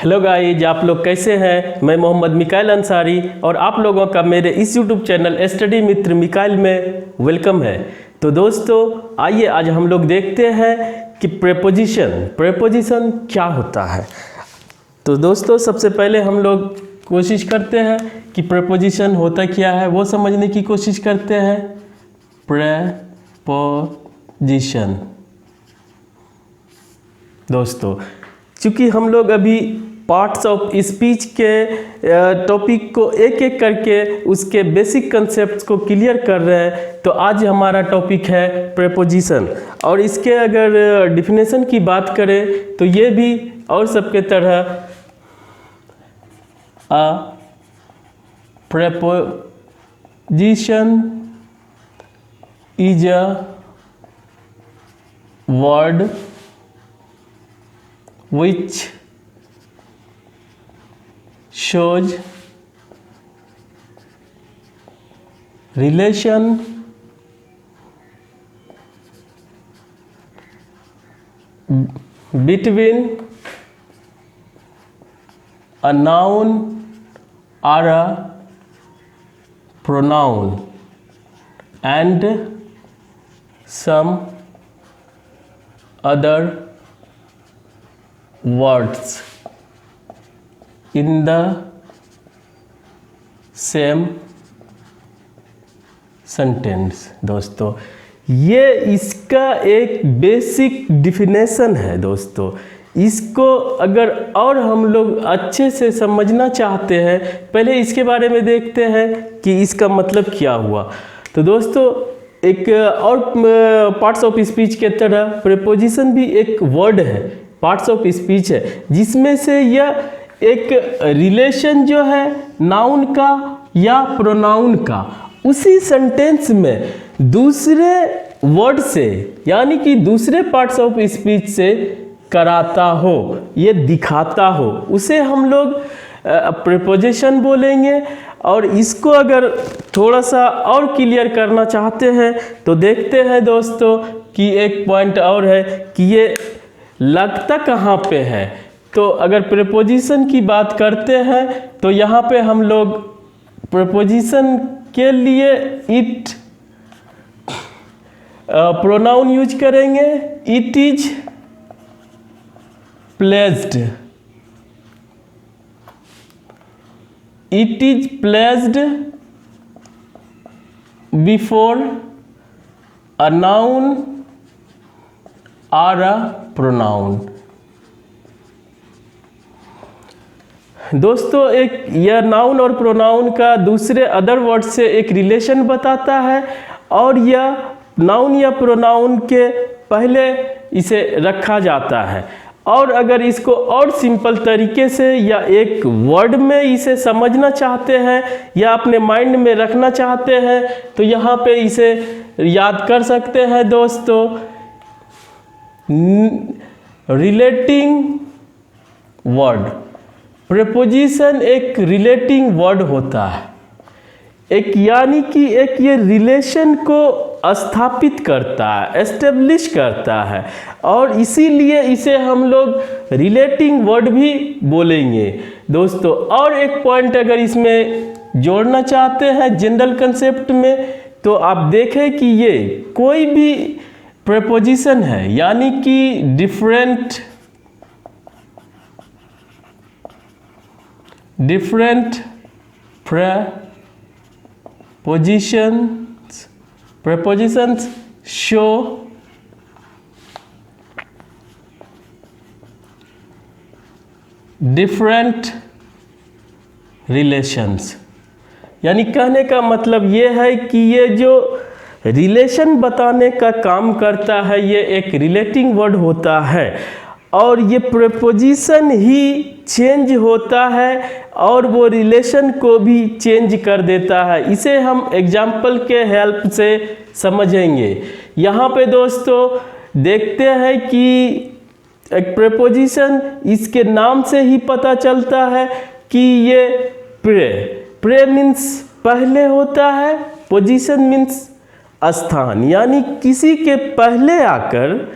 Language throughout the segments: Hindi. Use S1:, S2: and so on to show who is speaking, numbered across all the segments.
S1: हेलो गाइज, आप लोग कैसे हैं। मैं मोहम्मद मिकाइल अंसारी और आप लोगों का मेरे इस यूट्यूब चैनल स्टडी मित्र मिकाइल में वेलकम है। तो दोस्तों आइए आज हम लोग देखते हैं कि प्रेपोजिशन क्या होता है। तो दोस्तों सबसे पहले हम लोग कोशिश करते हैं कि प्रेपोजिशन होता क्या है वो समझने की कोशिश करते हैं। प्रेपोजिशन दोस्तों, चूँकि हम लोग अभी पार्ट्स ऑफ स्पीच के टॉपिक को एक एक करके उसके बेसिक कंसेप्ट्स को क्लियर कर रहे हैं, तो आज हमारा टॉपिक है प्रेपोजिशन। और इसके अगर डिफिनेशन की बात करें तो ये भी और सबके तरह preposition is a word which shows relation between a noun or a pronoun and some other words in the same sentence। दोस्तों ये इसका एक बेसिक डिफिनेशन है। दोस्तों इसको अगर और हम लोग अच्छे से समझना चाहते हैं, पहले इसके बारे में देखते हैं कि इसका मतलब क्या हुआ। तो दोस्तों एक और पार्ट्स ऑफ स्पीच के तरह प्रेपोजिशन भी एक वर्ड है, पार्ट्स ऑफ स्पीच है, जिसमें से यह एक रिलेशन जो है नाउन का या प्रोनाउन का उसी सेंटेंस में दूसरे वर्ड से यानी कि दूसरे पार्ट्स ऑफ स्पीच से कराता हो, ये दिखाता हो, उसे हम लोग प्रेपोजिशन बोलेंगे। और इसको अगर थोड़ा सा और क्लियर करना चाहते हैं तो देखते हैं दोस्तों कि एक पॉइंट और है कि ये लगता कहाँ पे है। तो अगर प्रेपोजिशन की बात करते हैं तो यहाँ पे हम लोग प्रेपोजिशन के लिए इट प्रोनाउन यूज करेंगे। It is placed, it is placed before a noun और अ प्रोनाउन। दोस्तों एक यह नाउन और प्रोनाउन का दूसरे अदर वर्ड से एक रिलेशन बताता है और यह नाउन या प्रोनाउन के पहले इसे रखा जाता है। और अगर इसको और सिंपल तरीके से या एक वर्ड में इसे समझना चाहते हैं या अपने माइंड में रखना चाहते हैं तो यहाँ पे इसे याद कर सकते हैं दोस्तों। रिलेटिंग वर्ड, प्रेपोजिशन एक रिलेटिंग वर्ड होता है, एक यानी कि एक ये रिलेशन को स्थापित करता है, एस्टेब्लिश करता है, और इसीलिए इसे हम लोग रिलेटिंग वर्ड भी बोलेंगे दोस्तों। और एक पॉइंट अगर इसमें जोड़ना चाहते हैं जनरल कंसेप्ट में, तो आप देखें कि ये कोई भी प्रेपोजिशन है यानी कि different prepositions show different relations। यानी कहने का मतलब ये है कि ये जो रिलेशन बताने का काम करता है ये एक रिलेटिंग वर्ड होता है, और ये प्रेपोजिशन ही चेंज होता है और वो रिलेशन को भी चेंज कर देता है। इसे हम एग्जाम्पल के हेल्प से समझेंगे। यहाँ पे दोस्तों देखते हैं कि एक प्रेपोजिशन इसके नाम से ही पता चलता है कि ये प्रे मीन्स पहले होता है, पोजीशन मीन्स स्थान, यानी किसी के पहले आकर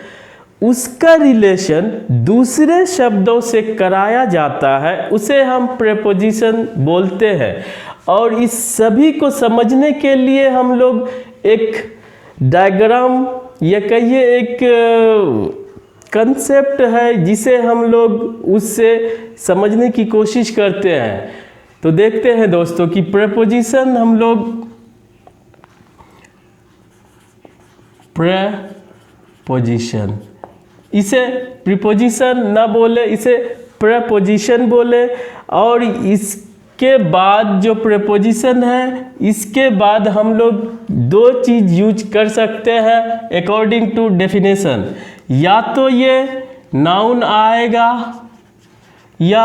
S1: उसका रिलेशन दूसरे शब्दों से कराया जाता है उसे हम प्रेपोजिशन बोलते हैं। और इस सभी को समझने के लिए हम लोग एक डायग्राम या कहिए एक कंसेप्ट है जिसे हम लोग उससे समझने की कोशिश करते हैं। तो देखते हैं दोस्तों कि प्रेपोजिशन हम लोग प्रेपोजिशन, इसे प्रीपोजिशन ना बोले, इसे प्रेपोजिशन बोले। और इसके बाद जो प्रेपोजिशन है, इसके बाद हम लोग दो चीज़ यूज कर सकते हैं अकॉर्डिंग टू डेफिनेशन। या तो ये नाउन आएगा या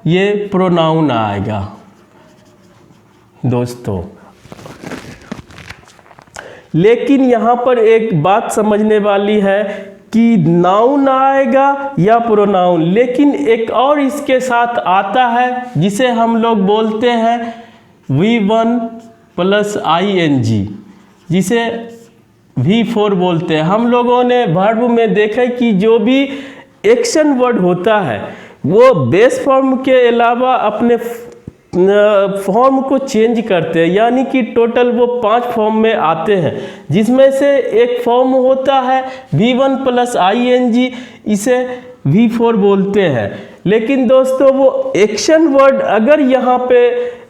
S1: ये प्रोनाउन आएगा दोस्तों। लेकिन यहाँ पर एक बात समझने वाली है कि नाउन आएगा या प्रोनाउन, लेकिन एक और इसके साथ आता है जिसे हम लोग बोलते हैं V1 + ing, जिसे V4 बोलते हैं। हम लोगों ने वर्ब में देखा कि जो भी एक्शन वर्ड होता है वो बेस फॉर्म के अलावा अपने फॉर्म को चेंज करते हैं, यानी कि टोटल वो 5 फॉर्म में आते हैं, जिसमें से एक फॉर्म होता है V1 + ing, इसे V4 बोलते हैं। लेकिन दोस्तों वो एक्शन वर्ड अगर यहाँ पे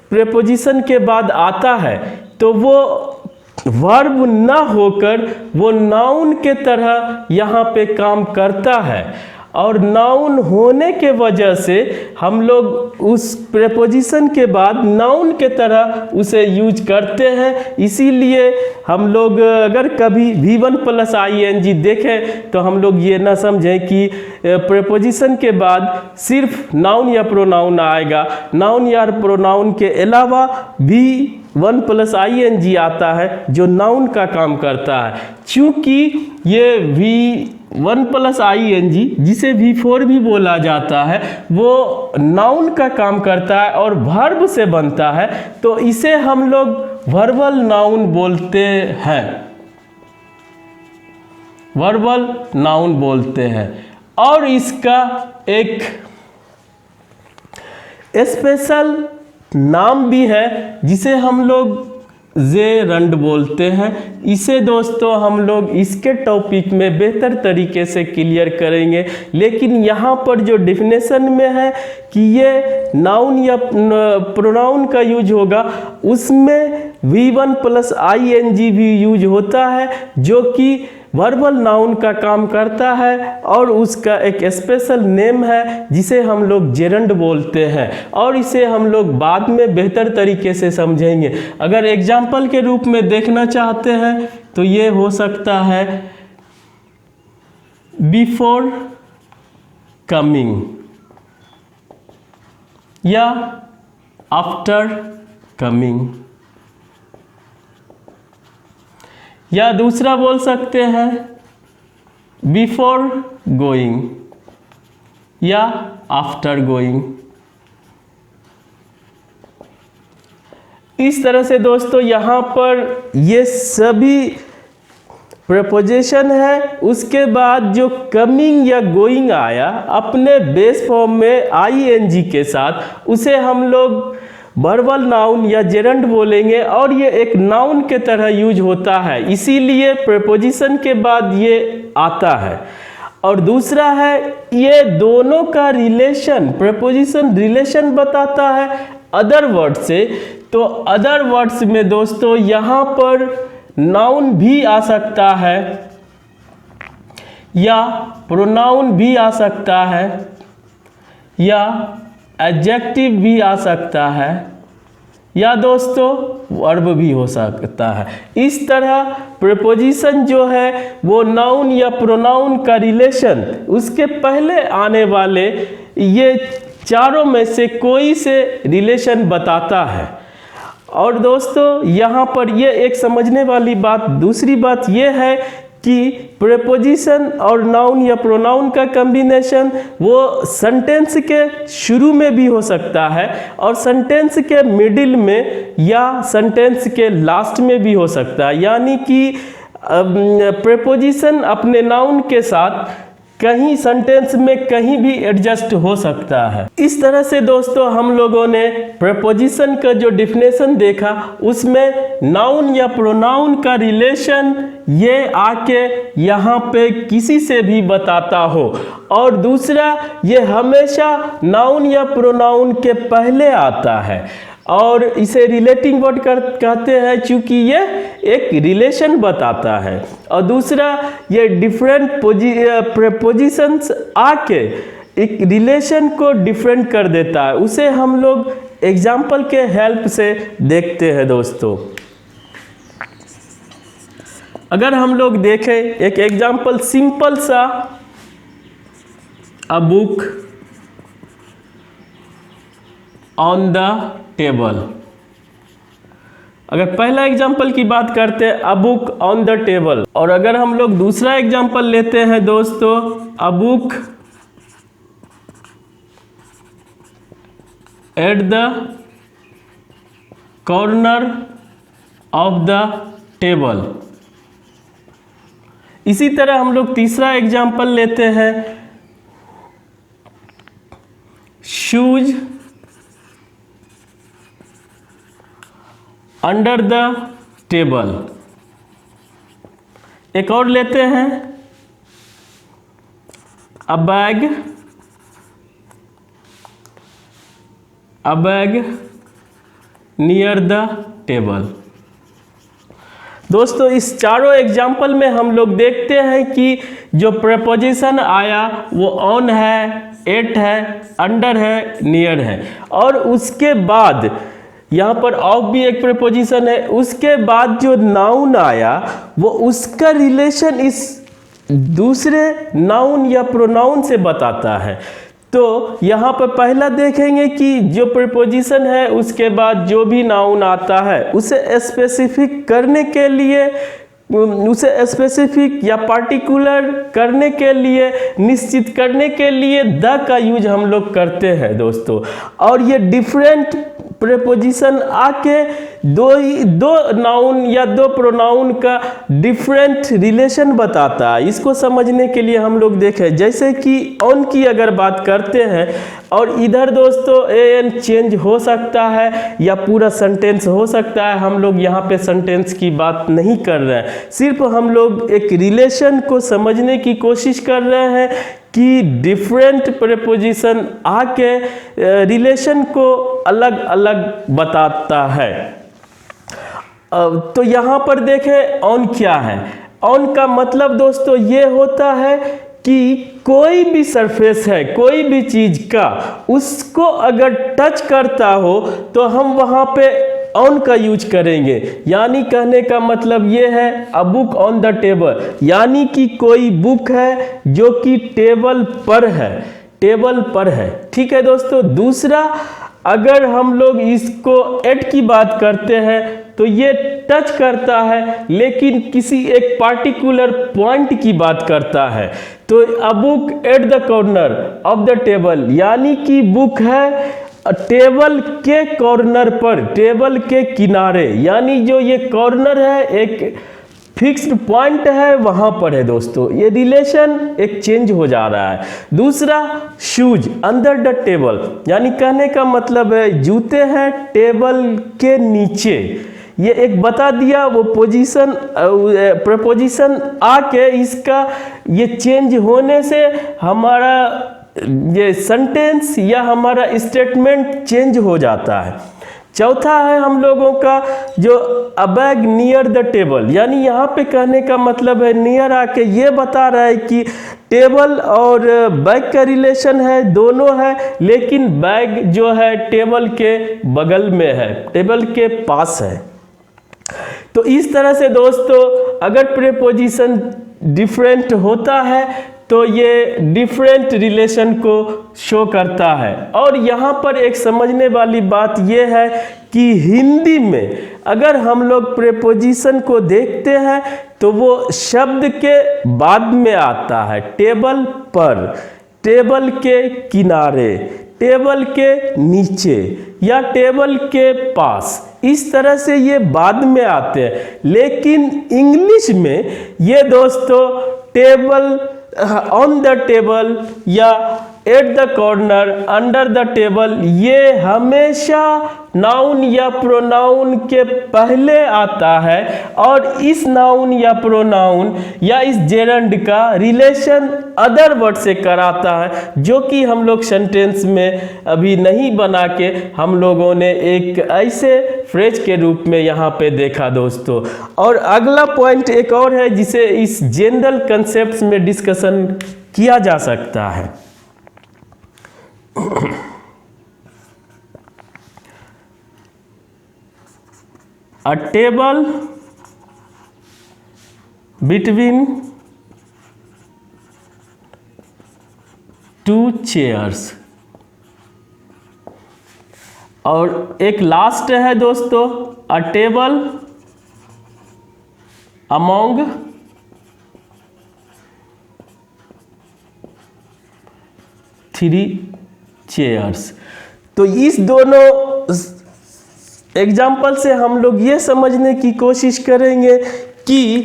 S1: प्रेपोजिशन के बाद आता है तो वो वर्ब ना होकर वो नाउन के तरह यहाँ पे काम करता है। और नाउन होने के वजह से हम लोग उस प्रेपोजिशन के बाद नाउन के तरह उसे यूज करते हैं। इसीलिए हम लोग अगर कभी V1 + ing देखें तो हम लोग ये ना समझें कि प्रेपोजिशन के बाद सिर्फ नाउन या प्रोनाउन आएगा। नाउन या प्रोनाउन के अलावा V1 + ing आता है जो नाउन का काम करता है। चूँकि ये V1 + ing जिसे V4 भी बोला जाता है वो नाउन का काम करता है और वर्ब से बनता है, तो इसे हम लोग वर्बल नाउन बोलते हैं, वर्बल नाउन बोलते हैं। और इसका एक स्पेशल नाम भी है जिसे हम लोग जेरंड बोलते हैं। इसे दोस्तों हम लोग इसके टॉपिक में बेहतर तरीके से क्लियर करेंगे। लेकिन यहाँ पर जो डेफिनेशन में है कि ये नाउन या प्रोनाउन का यूज होगा, उसमें V1 + ing भी यूज होता है जो कि वर्बल नाउन का काम करता है और उसका एक स्पेशल नेम है जिसे हम लोग जेरंड बोलते हैं। और इसे हम लोग बाद में बेहतर तरीके से समझेंगे। अगर एग्जाम्पल के रूप में देखना चाहते हैं तो ये हो सकता है बिफोर कमिंग या आफ्टर कमिंग, या दूसरा बोल सकते हैं बिफोर गोइंग या आफ्टर गोइंग। इस तरह से दोस्तों यहाँ पर ये सभी प्रपोजिशन है। उसके बाद जो कमिंग या गोइंग आया अपने बेस फॉर्म में ing के साथ, उसे हम लोग वर्बल नाउन या जेरंड बोलेंगे और ये एक नाउन के तरह यूज होता है, इसीलिए प्रेपोजिशन के बाद ये आता है। और दूसरा है ये दोनों का रिलेशन, प्रेपोजिशन रिलेशन बताता है अदर वर्ड से। तो अदर वर्ड्स में दोस्तों यहाँ पर नाउन भी आ सकता है या प्रोनाउन भी आ सकता है या एडजेक्टिव भी आ सकता है या दोस्तों वर्ब भी हो सकता है। इस तरह प्रेपोजिशन जो है वो नाउन या प्रोनाउन का रिलेशन, उसके पहले आने वाले ये चारों में से कोई से रिलेशन बताता है। और दोस्तों यहाँ पर ये एक समझने वाली बात, दूसरी बात ये है कि प्रेपोजिशन और नाउन या प्रोनाउन का कॉम्बिनेशन वो सेंटेंस के शुरू में भी हो सकता है और सेंटेंस के मिडिल में या सेंटेंस के लास्ट में भी हो सकता है। यानी कि प्रेपोजिशन अपने नाउन के साथ कहीं सेंटेंस में कहीं भी एडजस्ट हो सकता है। इस तरह से दोस्तों हम लोगों ने प्रीपोजिशन का जो डिफिनेशन देखा उसमें नाउन या प्रोनाउन का रिलेशन ये आके यहाँ पे किसी से भी बताता हो, और दूसरा ये हमेशा नाउन या प्रोनाउन के पहले आता है और इसे रिलेटिंग वर्ड कहते हैं क्योंकि ये एक रिलेशन बताता है। और दूसरा ये डिफरेंट प्रीपोजिशंस आके एक रिलेशन को डिफरेंट कर देता है, उसे हम लोग एग्जाम्पल के हेल्प से देखते हैं दोस्तों। अगर हम लोग देखें एक एग्जाम्पल सिंपल सा, a book on the table. अगर पहला एग्जाम्पल की बात करते हैं a book on the table, और अगर हम लोग दूसरा एग्जाम्पल लेते हैं दोस्तों a book at the corner of the table. इसी तरह हम लोग तीसरा एग्जाम्पल लेते हैं शूज अंडर द टेबल। एक और लेते हैं अ बैग नियर द टेबल। दोस्तों इस चारों एग्जाम्पल में हम लोग देखते हैं कि जो प्रीपोजिशन आया वो ऑन है, एट है, अंडर है, नियर है, और उसके बाद यहाँ पर ऑफ भी एक प्रीपोजिशन है। उसके बाद जो नाउन आया वो उसका रिलेशन इस दूसरे नाउन या प्रोनाउन से बताता है। तो यहाँ पर पहला देखेंगे कि जो प्रीपोजिशन है उसके बाद जो भी नाउन आता है उसे स्पेसिफिक करने के लिए, उसे स्पेसिफिक या पार्टिकुलर करने के लिए, निश्चित करने के लिए द का यूज हम लोग करते हैं दोस्तों। और ये डिफरेंट प्रीपोजिशन आके दो नाउन या दो प्रोनाउन का डिफरेंट रिलेशन बताता है। इसको समझने के लिए हम लोग देखें, जैसे कि ऑन की अगर बात करते हैं और इधर दोस्तों एन चेंज हो सकता है या पूरा सेंटेंस हो सकता है। हम लोग यहाँ पे सेंटेंस की बात नहीं कर रहे हैं, सिर्फ हम लोग एक रिलेशन को समझने की कोशिश कर रहे हैं कि डिफरेंट प्रीपोजिशन आके रिलेशन को अलग अलग बताता है। तो यहाँ पर देखें ऑन क्या है। ऑन का मतलब दोस्तों ये होता है कि कोई भी सरफेस है, कोई भी चीज का, उसको अगर टच करता हो तो हम वहाँ पे ऑन का यूज करेंगे। यानी कहने का मतलब ये है a book on the table, यानी कि कोई बुक है जो कि टेबल पर है, टेबल पर है। ठीक है दोस्तों। दूसरा, अगर हम लोग इसको एट की बात करते हैं तो ये टच करता है लेकिन किसी एक पार्टिकुलर पॉइंट की बात करता है। तो a book at the corner of the table, यानी कि बुक है टेबल के कॉर्नर पर, टेबल के किनारे, यानी जो ये कॉर्नर है एक फिक्स्ड पॉइंट है वहां पर है दोस्तों। ये रिलेशन एक चेंज हो जा रहा है। दूसरा, शूज अंडर द टेबल, यानी कहने का मतलब है जूते हैं टेबल के नीचे। ये एक बता दिया वो पोजीशन, प्रपोजिशन आके इसका ये चेंज होने से हमारा ये सेंटेंस या हमारा स्टेटमेंट चेंज हो जाता है। चौथा है हम लोगों का जो अ बैग नियर द टेबल, यानी यहाँ पे कहने का मतलब है नियर आके ये बता रहा है कि टेबल और बैग का रिलेशन है, दोनों है, लेकिन बैग जो है टेबल के बगल में है, टेबल के पास है। तो इस तरह से दोस्तों अगर प्रीपोजिशन डिफरेंट होता है तो ये डिफरेंट रिलेशन को शो करता है। और यहाँ पर एक समझने वाली बात ये है कि हिंदी में अगर हम लोग प्रीपोजिशन को देखते हैं तो वो शब्द के बाद में आता है, टेबल पर, टेबल के किनारे, टेबल के नीचे या टेबल के पास, इस तरह से ये बाद में आते हैं। लेकिन इंग्लिश में ये दोस्तों टेबल ऑन द टेबल या at the corner, under the table, ये हमेशा नाउन या प्रोनाउन के पहले आता है और इस नाउन या प्रोनाउन या इस जेरंड का रिलेशन अदर वर्ड से कराता है, जो कि हम लोग सेंटेंस में अभी नहीं बना के हम लोगों ने एक ऐसे फ्रेज के रूप में यहाँ पे देखा दोस्तों। और अगला पॉइंट एक और है जिसे इस जनरल कंसेप्ट में डिस्कशन किया जा सकता है। A table between two chairs। और एक लास्ट है दोस्तों, a table among three chairs. तो इस दोनों एग्जाम्पल से हम लोग ये समझने की कोशिश करेंगे कि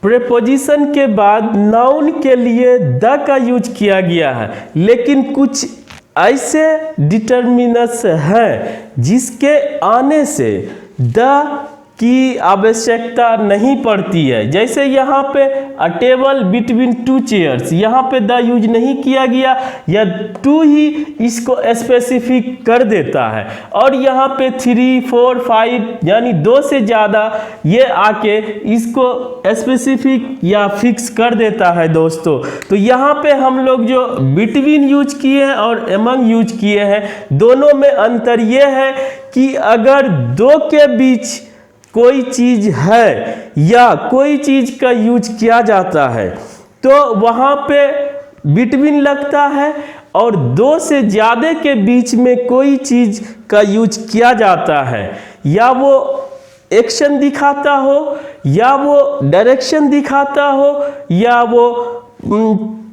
S1: प्रेपोजिशन के बाद नाउन के लिए द का यूज किया गया है, लेकिन कुछ ऐसे डिटर्मिनर्स हैं जिसके आने से द की आवश्यकता नहीं पड़ती है। जैसे यहाँ पे अ टेबल बिटवीन टू चेयर्स, यहाँ पे द यूज नहीं किया गया, या टू ही इसको स्पेसिफिक कर देता है, और यहाँ पे 3, 4, 5 यानी 2 से ज़्यादा ये आके इसको स्पेसिफिक या फिक्स कर देता है दोस्तों। तो यहाँ पे हम लोग जो बिटवीन यूज किए हैं और एमंग यूज किए हैं, दोनों में अंतर ये है कि अगर दो के बीच कोई चीज है या कोई चीज का यूज किया जाता है तो वहाँ पे बिटवीन लगता है, और 2 से ज़्यादा के बीच में कोई चीज का यूज किया जाता है, या वो एक्शन दिखाता हो, या वो डायरेक्शन दिखाता हो, या वो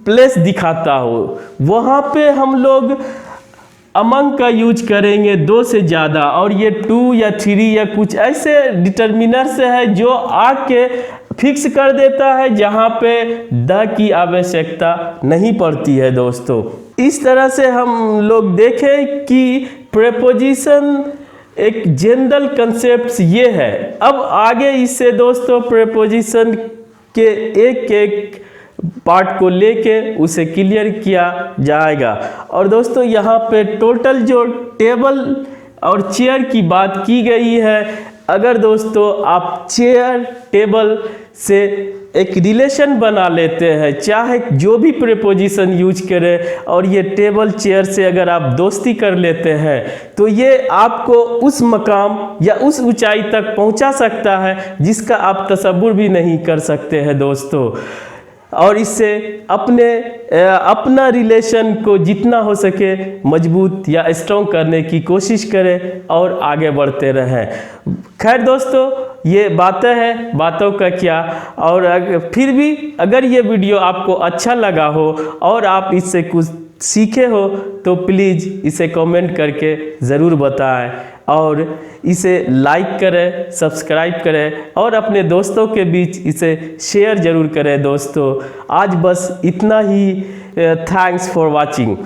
S1: प्लेस दिखाता हो, वहाँ पे हम लोग अमंग का यूज करेंगे 2 से ज़्यादा। और ये 2 या 3 या कुछ ऐसे डिटर्मिनर्स है जो आके फिक्स कर देता है जहाँ पे द की आवश्यकता नहीं पड़ती है दोस्तों। इस तरह से हम लोग देखें कि प्रेपोजिशन एक जनरल कंसेप्ट ये है। अब आगे इससे दोस्तों प्रेपोजिशन के एक एक पार्ट को लेके उसे क्लियर किया जाएगा। और दोस्तों यहाँ पे टोटल जो टेबल और चेयर की बात की गई है, अगर दोस्तों आप चेयर टेबल से एक रिलेशन बना लेते हैं, चाहे जो भी प्रेपोजिशन यूज करें, और ये टेबल चेयर से अगर आप दोस्ती कर लेते हैं तो ये आपको उस मकाम या उस ऊंचाई तक पहुंचा सकता है जिसका आप तसव्वुर भी नहीं कर सकते हैं दोस्तों। और इससे अपना रिलेशन को जितना हो सके मजबूत या स्ट्रॉन्ग करने की कोशिश करें और आगे बढ़ते रहें। खैर दोस्तों, ये बातें हैं, बातों का क्या। और फिर भी अगर ये वीडियो आपको अच्छा लगा हो और आप इससे कुछ सीखे हो तो प्लीज़ इसे कमेंट करके ज़रूर बताएं, और इसे लाइक करें, सब्सक्राइब करें, और अपने दोस्तों के बीच इसे शेयर ज़रूर करें दोस्तों। आज बस इतना ही। Thanks for watching.